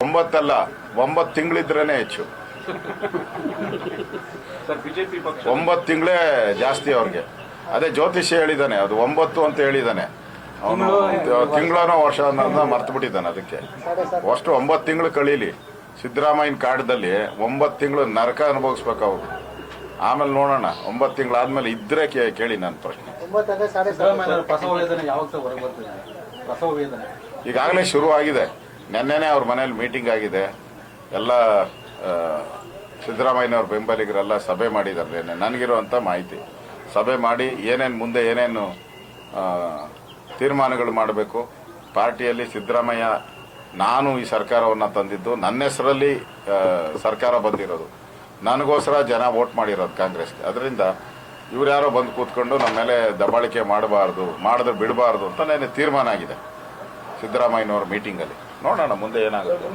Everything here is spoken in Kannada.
9 ತಿಂಗಳಿದ್ರೇನೆ ಹೆಚ್ಚು. 9 ತಿಂಗಳೇ ಜಾಸ್ತಿ ಅವ್ರಿಗೆ. ಅದೇ ಜ್ಯೋತಿಷ್ಯ ಹೇಳಿದ್ದಾನೆ, ಅದು 9 ಅಂತ ಹೇಳಿದ್ದಾನೆ. ಅವನು ತಿಂಗಳನೋ ವರ್ಷ ಅನ್ನೋದನ್ನ ಮರ್ತು ಬಿಟ್ಟಿದ್ದಾನೆ. ಅದಕ್ಕೆ ಅಷ್ಟು 9 ತಿಂಗಳು ಕಳೀಲಿ. ಸಿದ್ದರಾಮಯ್ಯನ ಕಾಡದಲ್ಲಿ 9 ತಿಂಗಳು ನರಕ ಅನುಭವಿಸ್ಬೇಕು ಅವರು. ಆಮೇಲೆ ನೋಡೋಣ. 9 ತಿಂಗಳಾದ್ಮೇಲೆ ಇದ್ರೆ ಕೇಳಿ ನನ್ನ ಪ್ರಶ್ನೆ. ಈಗಾಗಲೇ ಶುರು ಆಗಿದೆ. ನೆನ್ನೆನೇ ಅವ್ರ ಮನೇಲಿ ಮೀಟಿಂಗ್ ಆಗಿದೆ. ಎಲ್ಲ ಸಿದ್ದರಾಮಯ್ಯನವ್ರ ಬೆಂಬಲಿಗರೆಲ್ಲ ಸಭೆ ಮಾಡಿದ್ದಾರೆ. ನನಗಿರುವಂಥ ಮಾಹಿತಿ ಸಭೆ ಮಾಡಿ ಮುಂದೆ ಏನೇನು ತೀರ್ಮಾನಗಳು ಮಾಡಬೇಕು. ಪಾರ್ಟಿಯಲ್ಲಿ ಸಿದ್ದರಾಮಯ್ಯ, ನಾನು ಈ ಸರ್ಕಾರವನ್ನು ತಂದಿದ್ದು, ನನ್ನ ಹೆಸರಲ್ಲಿ ಸರ್ಕಾರ ಬಂದಿರೋದು, ನನಗೋಸ್ಕರ ಜನ ವೋಟ್ ಮಾಡಿರೋದು ಕಾಂಗ್ರೆಸ್ಗೆ. ಅದರಿಂದ ಇವ್ರು ಯಾರೋ ಬಂದು ಕೂತ್ಕೊಂಡು ನಮ್ಮ ಮೇಲೆ ದಬ್ಬಾಳಿಕೆ ಮಾಡಿದ್ರೆ ಬಿಡಬಾರ್ದು ಅಂತ ತೀರ್ಮಾನ ಆಗಿದೆ ಸಿದ್ದರಾಮಯ್ಯನವ್ರ ಮೀಟಿಂಗಲ್ಲಿ. ನೋಡೋಣ ಮುಂದೆ ಏನಾಗುತ್ತೆ.